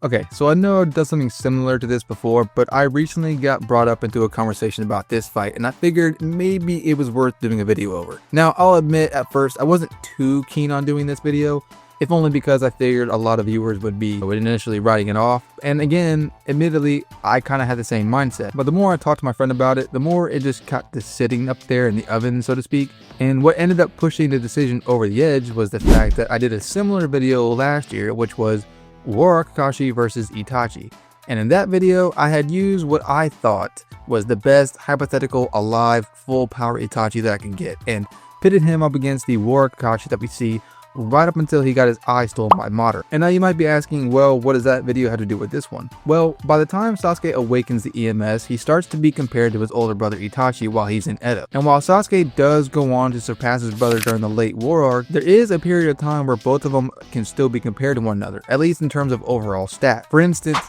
Okay, so I know I've done something similar to this before, but I recently got brought up into a conversation about this fight, and I figured maybe it was worth doing a video over. Now, I'll admit at first I wasn't too keen on doing this video, if only because I figured a lot of viewers would be initially writing it off. And again, admittedly, I kind of had the same mindset. But the more I talked to my friend about it, the more it just got to sitting up there in the oven, so to speak. And what ended up pushing the decision over the edge was the fact that I did a similar video last year, which was War Arc Kakashi versus Itachi. And in that video, I had used what I thought was the best hypothetical alive full power Itachi that I can get, and pitted him up against the War Arc Kakashi that we see right up until he got his eye stolen by Madara. And now you might be asking, well, what does that video have to do with this one? Well, by the time Sasuke awakens the EMS, he starts to be compared to his older brother Itachi while he's in Edo. And while Sasuke does go on to surpass his brother during the late War Arc, there is a period of time where both of them can still be compared to one another, at least in terms of overall stat. For instance,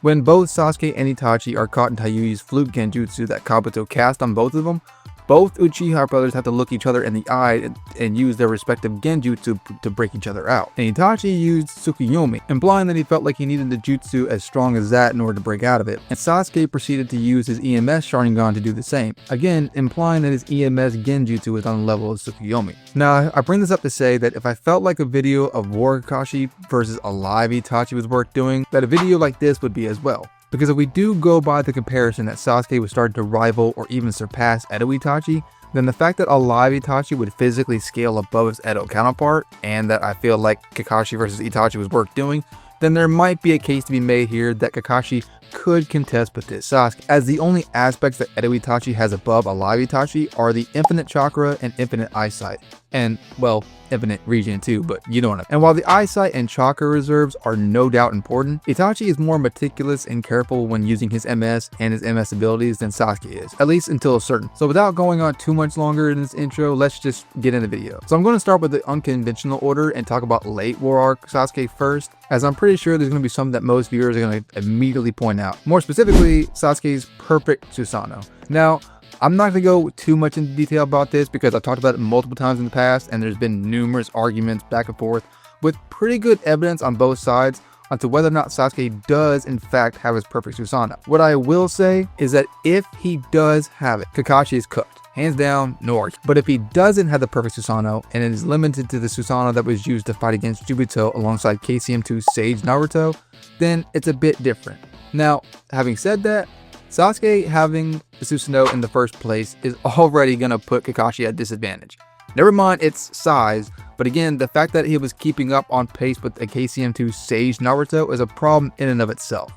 when both Sasuke and Itachi are caught in Taiyui's flute genjutsu that Kabuto cast on both of them, both Uchiha brothers have to look each other in the eye and use their respective genjutsu to break each other out. And Itachi used Tsukuyomi, implying that he felt like he needed the jutsu as strong as that in order to break out of it. And Sasuke proceeded to use his EMS Sharingan to do the same, again implying that his EMS genjutsu is on the level of Tsukuyomi. Now, I bring this up to say that if I felt like a video of War Kakashi versus alive Itachi was worth doing, that a video like this would be as well. Because if we do go by the comparison that Sasuke was starting to rival or even surpass Edo Itachi, then the fact that alive Itachi would physically scale above his Edo counterpart, and that I feel like Kakashi versus Itachi was worth doing, then there might be a case to be made here that Kakashi could contest with this Sasuke, as the only aspects that Edo Itachi has above alive Itachi are the infinite chakra and infinite eyesight. And, well, infinite regen too, but you know what I mean. And while the eyesight and chakra reserves are no doubt important, Itachi is more meticulous and careful when using his MS and his MS abilities than Sasuke is, at least until a certain. So without going on too much longer in this intro, let's just get in the video. So I'm going to start with the unconventional order and talk about late War Arc Sasuke first, as I'm pretty sure there's going to be something that most viewers are going to immediately point out. More specifically, Sasuke's perfect Susanoo. Now, I'm not going to go too much into detail about this because I've talked about it multiple times in the past, and there's been numerous arguments back and forth with pretty good evidence on both sides onto whether or not Sasuke does in fact have his perfect Susanoo. What I will say is that if he does have it, Kakashi is cooked. Hands down, no argument. But if he doesn't have the perfect Susanoo and it is limited to the Susanoo that was used to fight against Jubito alongside KCM2's Sage Naruto, then it's a bit different. Now, having said that, Sasuke having the Susanoo in the first place is already going to put Kakashi at disadvantage. Never mind its size, but again, the fact that he was keeping up on pace with the KCM2 Sage Naruto is a problem in and of itself.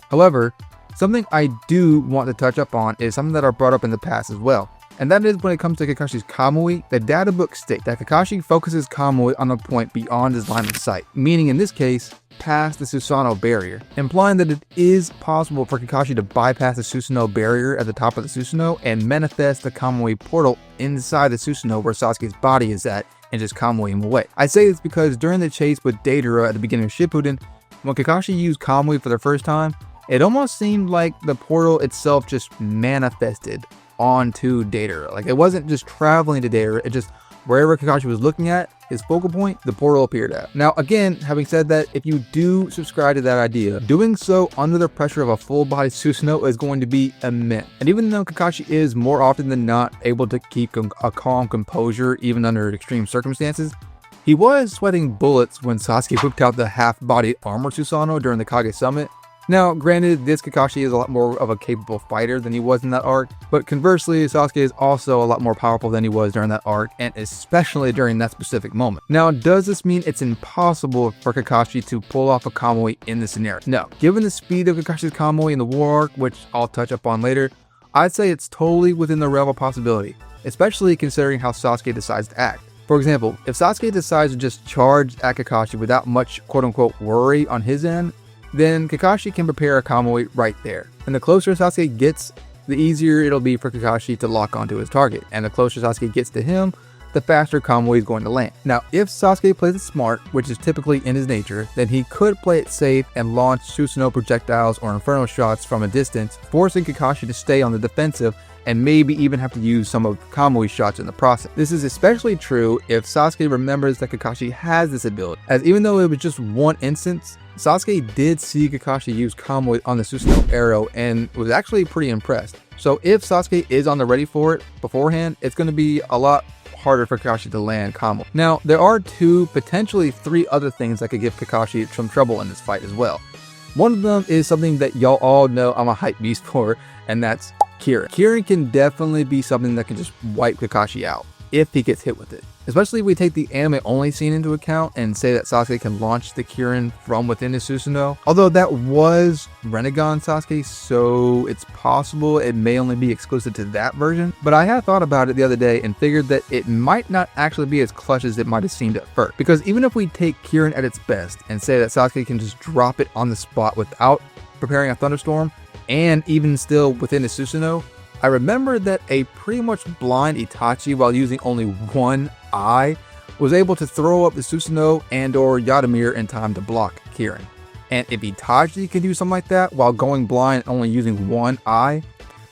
However, something I do want to touch up on is something that I brought up in the past as well. And that is when it comes to Kakashi's Kamui, the data book states that Kakashi focuses Kamui on a point beyond his line of sight, meaning in this case, past the Susanoo barrier, implying that it is possible for Kakashi to bypass the Susanoo barrier at the top of the Susanoo and manifest the Kamui portal inside the Susanoo where Sasuke's body is at and just Kamui him away. I say this because during the chase with Deidara at the beginning of Shippuden, when Kakashi used Kamui for the first time, it almost seemed like the portal itself just manifested onto Deidara. Like it wasn't just traveling to Deidara, it just wherever Kakashi was looking at, his focal point, the portal appeared at. Now again, having said that, if you do subscribe to that idea, doing so under the pressure of a full body Susanoo is going to be immense. And even though Kakashi is more often than not able to keep a calm composure even under extreme circumstances, he was sweating bullets when Sasuke whipped out the half-body armor Susanoo during the Kage Summit. Now, granted, this Kakashi is a lot more of a capable fighter than he was in that arc, but conversely, Sasuke is also a lot more powerful than he was during that arc, and especially during that specific moment. Now, does this mean it's impossible for Kakashi to pull off a Kamui in this scenario? No. Given the speed of Kakashi's Kamui in the War Arc, which I'll touch upon later, I'd say it's totally within the realm of possibility, especially considering how Sasuke decides to act. For example, if Sasuke decides to just charge at Kakashi without much quote-unquote worry on his end, then Kakashi can prepare a Kamui right there. And the closer Sasuke gets, the easier it'll be for Kakashi to lock onto his target. And the closer Sasuke gets to him, the faster Kamui is going to land. Now, if Sasuke plays it smart, which is typically in his nature, then he could play it safe and launch Susanoo projectiles or inferno shots from a distance, forcing Kakashi to stay on the defensive and maybe even have to use some of Kamui's shots in the process. This is especially true if Sasuke remembers that Kakashi has this ability, as even though it was just one instance, Sasuke did see Kakashi use Kamui on the Susanoo arrow and was actually pretty impressed. So if Sasuke is on the ready for it beforehand, it's going to be a lot harder for Kakashi to land Kamui. Now, there are 2, potentially 3 other things that could give Kakashi some trouble in this fight as well. One of them is something that y'all all know I'm a hype beast for, and that's Kirin. Kirin can definitely be something that can just wipe Kakashi out if he gets hit with it. Especially if we take the anime only scene into account and say that Sasuke can launch the Kirin from within his Susanoo. Although that was Rinnegan Sasuke, so it's possible it may only be exclusive to that version. But I had thought about it the other day and figured that it might not actually be as clutch as it might have seemed at first. Because even if we take Kirin at its best and say that Sasuke can just drop it on the spot without preparing a thunderstorm, and even still within his Susanoo, I remember that a pretty much blind Itachi, while using only one eye, was able to throw up the Susanoo and or Yadamir in time to block Kirin. And if Itachi can do something like that while going blind and only using one eye,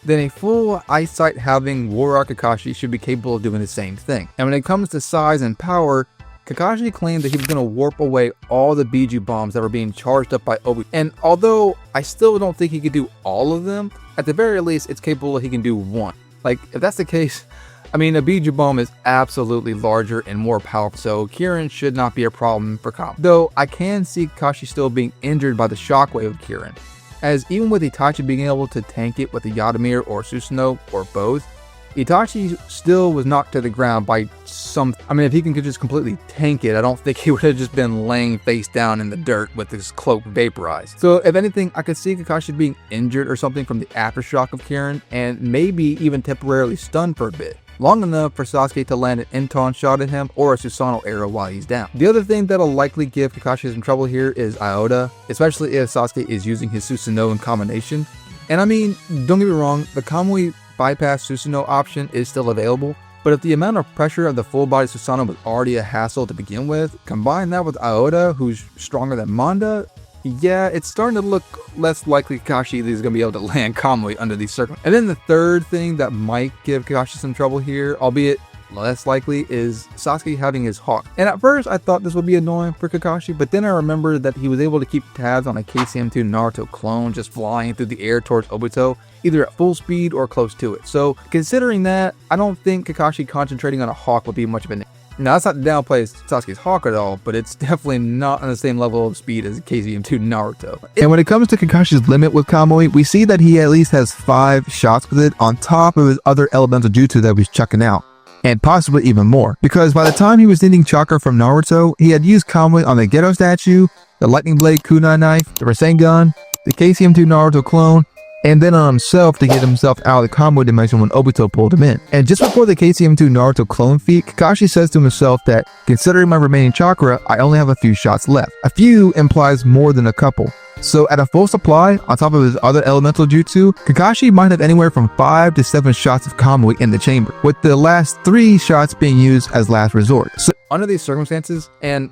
then a full eyesight having War Arc Kakashi should be capable of doing the same thing. And when it comes to size and power, Kakashi claimed that he was going to warp away all the Biju bombs that were being charged up by Obi. And although I still don't think he could do all of them, at the very least, it's capable he can do one. Like, if that's the case, I mean, a Biju bomb is absolutely larger and more powerful, so Kirin should not be a problem for Kamui. Though, I can see Kakashi still being injured by the shockwave of Kirin, as even with Itachi being able to tank it with the Yadamir or Susanoo or both, Itachi still was knocked to the ground by some. I mean, if he can just completely tank it, I don't think he would have just been laying face down in the dirt with his cloak vaporized. So if anything, I could see Kakashi being injured or something from the aftershock of Kirin, and maybe even temporarily stunned for a bit, long enough for Sasuke to land an Inton shot at him or a Susanoo arrow while he's down. The other thing that'll likely give Kakashi some trouble here is Iota, especially if Sasuke is using his Susanoo in combination. And I mean, don't get me wrong, the Kamui bypass Susanoo option is still available, but if the amount of pressure of the full body Susanoo was already a hassle to begin with, combine that with Iota, who's stronger than Manda, yeah, it's starting to look less likely Kakashi is going to be able to land Kamui under these circumstances. And then the third thing that might give Kakashi some trouble here, albeit less likely, is Sasuke having his hawk. And at first I thought this would be annoying for Kakashi, but then I remembered that he was able to keep tabs on a KCM2 Naruto clone just flying through the air towards Obito, either at full speed or close to it. So considering that, I don't think Kakashi concentrating on a hawk would be much of an. Now that's not to downplay Sasuke's hawk at all, but it's definitely not on the same level of speed as KCM2 Naruto. And when it comes to Kakashi's limit with Kamui, we see that he at least has 5 shots with it on top of his other elemental jutsu that he's chucking out, and possibly even more, because by the time he was needing Chakra from Naruto, he had used Kamui on the Geto statue, the Lightning Blade Kunai knife, the Rasengan, the KCM2 Naruto clone, and then on himself to get himself out of the Kamui dimension when Obito pulled him in. And just before the KCM2 Naruto clone feat, Kakashi says to himself that, considering my remaining chakra, I only have a few shots left. A few implies more than a couple. So at a full supply, on top of his other elemental jutsu, Kakashi might have anywhere from 5 to 7 shots of Kamui in the chamber, with the last 3 shots being used as last resort. So under these circumstances, and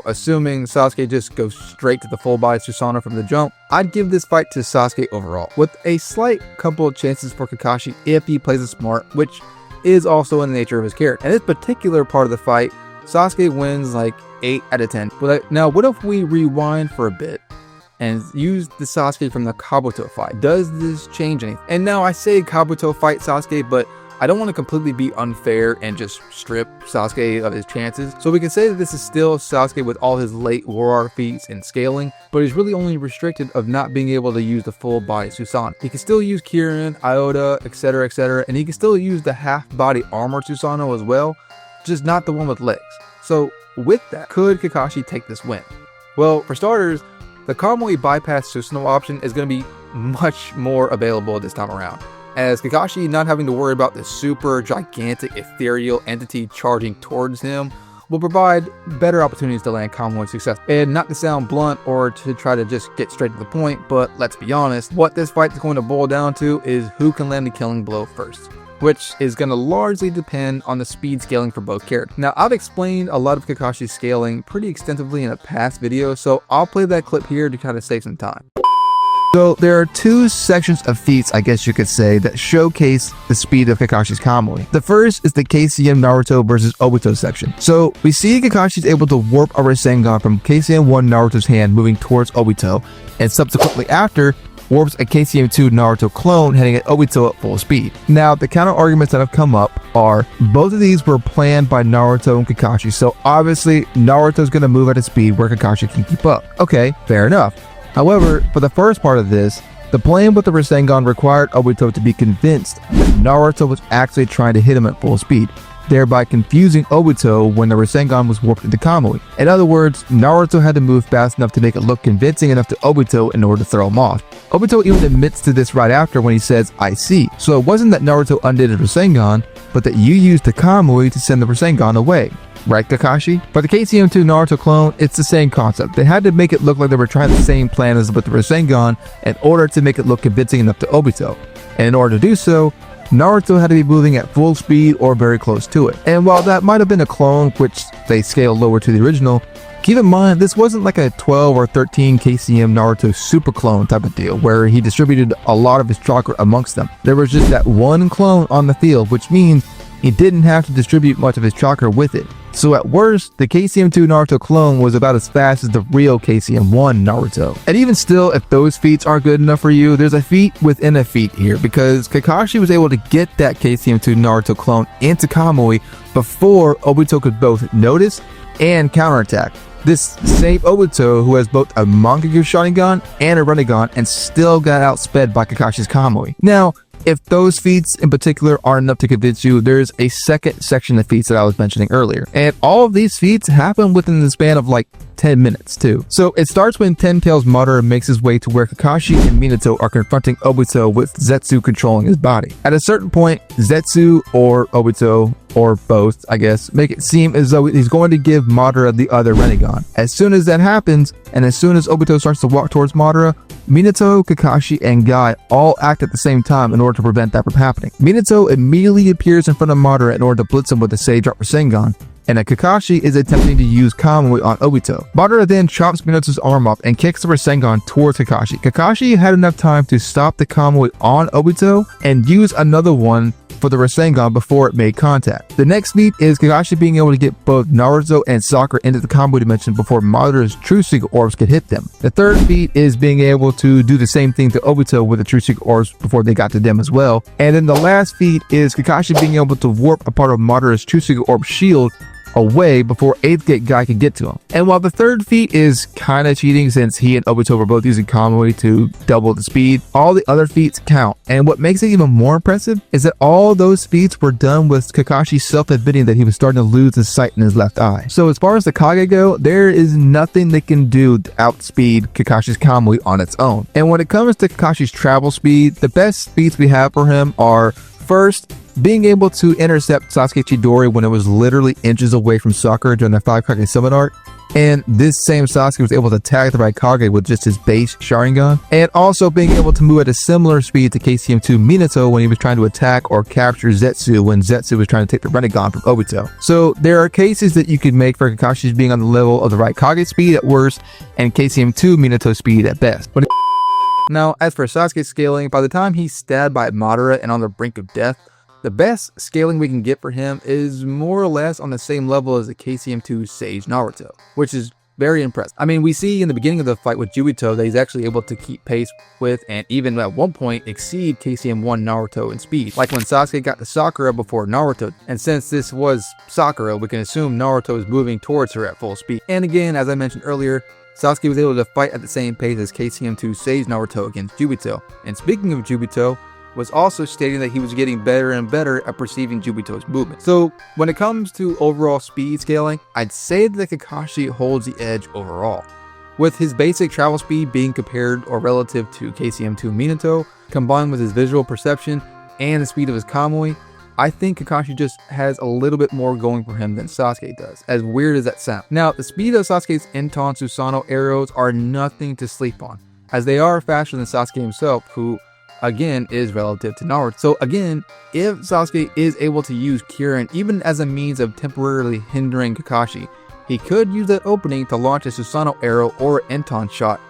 assuming Sasuke just goes straight to the full body Susanoo from the jump, I'd give this fight to Sasuke overall, with a slight couple of chances for Kakashi if he plays it smart, which is also in the nature of his character. And this particular part of the fight, Sasuke wins like 8 out of 10. But now, what if we rewind for a bit and use the Sasuke from the Kabuto fight? Does this change anything? And now I say Kabuto fight Sasuke, but I don't want to completely be unfair and just strip Sasuke of his chances. So we can say that this is still Sasuke with all his late War Arc feats and scaling, but he's really only restricted of not being able to use the full body Susanoo. He can still use Kirin, Iota, etc., and he can still use the half body armor Susanoo as well, just not the one with legs. So with that, could Kakashi take this win? Well, for starters, the Kamui bypass Susanoo option is going to be much more available this time around, as Kakashi not having to worry about the super gigantic ethereal entity charging towards him will provide better opportunities to land Kamui success. And not to sound blunt or to try to just get straight to the point, but let's be honest, what this fight is going to boil down to is who can land the killing blow first, which is going to largely depend on the speed scaling for both characters. Now, I've explained a lot of Kakashi's scaling pretty extensively in a past video, so I'll play that clip here to kind of save some time. So there are two sections of feats, I guess you could say, that showcase the speed of Kakashi's Kamui. The first is the KCM Naruto versus Obito section. So we see Kakashi's able to warp a Rasengan from KCM-1 Naruto's hand moving towards Obito, and subsequently after, warps a KCM-2 Naruto clone heading at Obito at full speed. Now, the counter arguments that have come up are both of these were planned by Naruto and Kakashi, so obviously Naruto's going to move at a speed where Kakashi can keep up. Okay, fair enough. However, for the first part of this, the plan with the Rasengan required Obito to be convinced that Naruto was actually trying to hit him at full speed, thereby confusing Obito when the Rasengan was warped into Kamui. In other words, Naruto had to move fast enough to make it look convincing enough to Obito in order to throw him off. Obito even admits to this right after when he says, "I see." So it wasn't that Naruto undid his Rasengan, but that you used the Kamui to send the Rasengan away. Right, Kakashi? For the KCM-2 Naruto clone, it's the same concept. They had to make it look like they were trying the same plan as with the Rasengan in order to make it look convincing enough to Obito. And in order to do so, Naruto had to be moving at full speed or very close to it. And while that might have been a clone, which they scaled lower to the original, keep in mind this wasn't like a 12 or 13 KCM Naruto super clone type of deal where he distributed a lot of his chakra amongst them. There was just that one clone on the field, which means he didn't have to distribute much of his chakra with it. So at worst, the KCM-2 Naruto clone was about as fast as the real KCM-1 Naruto. And even still, if those feats aren't good enough for you, there's a feat within a feat here, because Kakashi was able to get that KCM-2 Naruto clone into Kamui before Obito could both notice and counterattack. This same Obito, who has both a Mangekyō Sharingan and a Rinnegan, and still got outsped by Kakashi's Kamui. Now, if those feats in particular aren't enough to convince you, there's a second section of feats that I was mentioning earlier. And all of these feats happen within the span of like 10 minutes too. So it starts when Ten Tails Madara makes his way to where Kakashi and Minato are confronting Obito with Zetsu controlling his body. At a certain point, Zetsu or Obito, or both, I guess, make it seem as though he's going to give Madara the other Rinnegan. As soon as that happens, and as soon as Obito starts to walk towards Madara, Minato, Kakashi, and Guy all act at the same time in order to prevent that from happening. Minato immediately appears in front of Madara in order to blitz him with the Sage Art Rasengan, and Kakashi is attempting to use Kamui on Obito. Madara then chops Minato's arm off and kicks the Rasengan towards Kakashi. Kakashi had enough time to stop the Kamui on Obito and use another one for the Rasengan before it made contact. The next feat is Kakashi being able to get both Naruto and Sakura into the Kamui dimension before Madara's True Secret Orbs could hit them. The third feat is being able to do the same thing to Obito with the True Secret Orbs before they got to them as well. And then the last feat is Kakashi being able to warp a part of Madara's True Secret Orb shield away before 8th Gate Guy can get to him. And while the third feat is kind of cheating since he and Obito were both using Kamui to double the speed, all the other feats count. And what makes it even more impressive is that all those feats were done with Kakashi self-admitting that he was starting to lose his sight in his left eye. So as far as the Kage go, there is nothing they can do to outspeed Kakashi's Kamui on its own. And when it comes to Kakashi's travel speed, the best feats we have for him are, first, being able to intercept Sasuke Chidori when it was literally inches away from Sakura during the 5 Kage Summon arc, and this same Sasuke was able to tag the Raikage with just his base Sharingan, and also being able to move at a similar speed to KCM-2 Minato when he was trying to attack or capture Zetsu when Zetsu was trying to take the Rinnegan from Obito. So there are cases that you could make for Kakashi's being on the level of the Raikage speed at worst and KCM-2 Minato speed at best. Now, as for Sasuke's scaling, by the time he's stabbed by Madara and on the brink of death, the best scaling we can get for him is more or less on the same level as the KCM-2 Sage Naruto, which is very impressive. I mean, we see in the beginning of the fight with Juito that he's actually able to keep pace with and even at one point exceed KCM-1 Naruto in speed, like when Sasuke got to Sakura before Naruto. And since this was Sakura, we can assume Naruto is moving towards her at full speed. And again, as I mentioned earlier, Sasuke was able to fight at the same pace as KCM-2 Sage Naruto against Juito. And speaking of Juito, was also stating that he was getting better and better at perceiving Jubito's movement. So when it comes to overall speed scaling, I'd say that Kakashi holds the edge overall. With his basic travel speed being compared or relative to KCM-2 Minato, combined with his visual perception and the speed of his Kamui, I think Kakashi just has a little bit more going for him than Sasuke does, as weird as that sounds. Now, the speed of Sasuke's Enton Susanoo arrows are nothing to sleep on, as they are faster than Sasuke himself, who again is relative to Naruto. So again, if Sasuke is able to use Kirin even as a means of temporarily hindering Kakashi, he could use that opening to launch a Susanoo arrow or Enton shot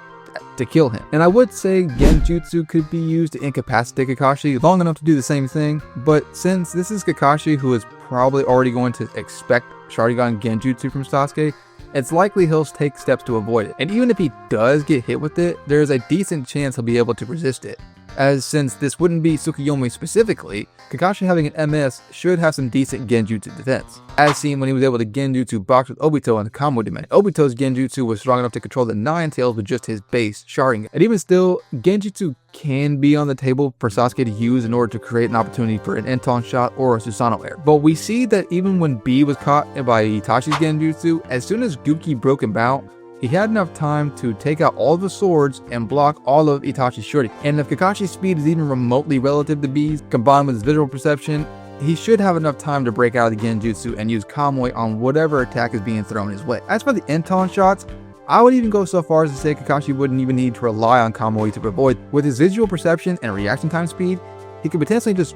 to kill him. And I would say genjutsu could be used to incapacitate Kakashi long enough to do the same thing, but since this is Kakashi who is probably already going to expect Sharingan genjutsu from Sasuke, it's likely he'll take steps to avoid it. And even if he does get hit with it, there's a decent chance he'll be able to resist it. As since this wouldn't be Tsukuyomi specifically, Kakashi having an MS should have some decent genjutsu defense, as seen when he was able to genjutsu box with Obito in the Kamui dimension. Obito's genjutsu was strong enough to control the Nine Tails with just his base Sharingan. And even still, genjutsu can be on the table for Sasuke to use in order to create an opportunity for an Enton shot or a Susanoo air. But we see that even when B was caught by Itachi's genjutsu, as soon as Guki broke him out, he had enough time to take out all the swords and block all of Itachi's shorty. And if Kakashi's speed is even remotely relative to B's, combined with his visual perception, he should have enough time to break out of the genjutsu and use Kamui on whatever attack is being thrown his way. As for the Enton shots, I would even go so far as to say Kakashi wouldn't even need to rely on Kamui to avoid. With his visual perception and reaction time speed, he could potentially just,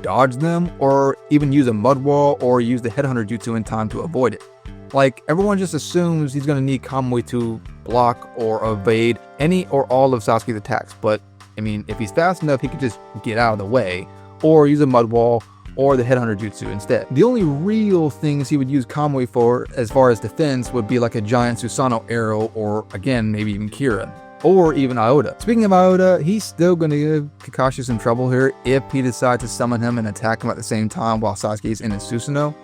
dodge them, or even use a mud wall or use the headhunter jutsu in time to avoid it. Like, everyone just assumes he's going to need Kamui to block or evade any or all of Sasuke's attacks, but I mean, if he's fast enough, he could just get out of the way, or use a mud wall, or the headhunter jutsu instead. The only real things he would use Kamui for, as far as defense, would be like a giant Susanoo arrow, or again, maybe even Kira, or even Iota. Speaking of Iota, he's still going to give Kakashi some trouble here if he decides to summon him and attack him at the same time while Sasuke's in his Susanoo,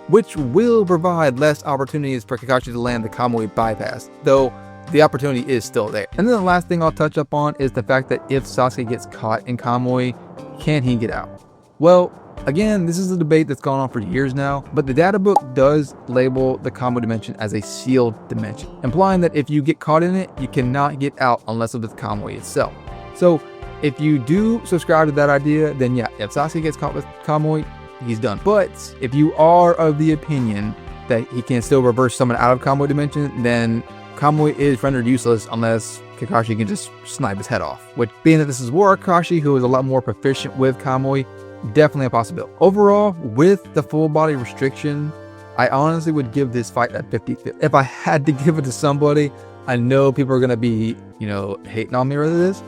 which will provide less opportunities for Kakashi to land the Kamui bypass, though the opportunity is still there. And then the last thing I'll touch up on is the fact that if Sasuke gets caught in Kamui, can he get out? Well, again, this is a debate that's gone on for years now, but the data book does label the Kamui dimension as a sealed dimension, implying that if you get caught in it, you cannot get out unless it's with Kamui itself. So if you do subscribe to that idea, then yeah, if Sasuke gets caught with Kamui, he's done. But if you are of the opinion that he can still reverse summon out of Kamui dimension, then Kamui is rendered useless unless Kakashi can just snipe his head off. Which, being that this is War Arc Kakashi, who is a lot more proficient with Kamui, definitely a possibility. Overall, with the full body restriction, I honestly would give this fight a 50-50. If I had to give it to somebody, I know people are going to be, hating on me for this.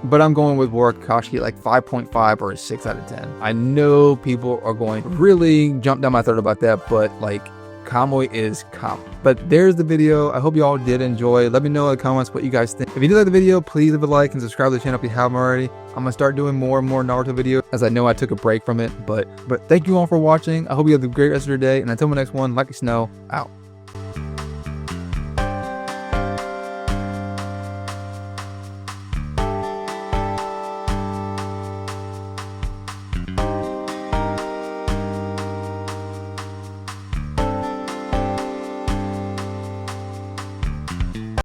But I'm going with War Arc Kakashi like 5.5 or a 6 out of 10. I know people are going to really jump down my throat about that, but like, Kamui is Kamui. But there's the video. I hope you all did enjoy. Let me know in the comments what you guys think. If you did like the video, please leave a like and subscribe to the channel if you haven't already. I'm gonna start doing more and more Naruto videos, as I know I took a break from it. But thank you all for watching. I hope you have a great rest of your day, and until my next one, like a snow, out.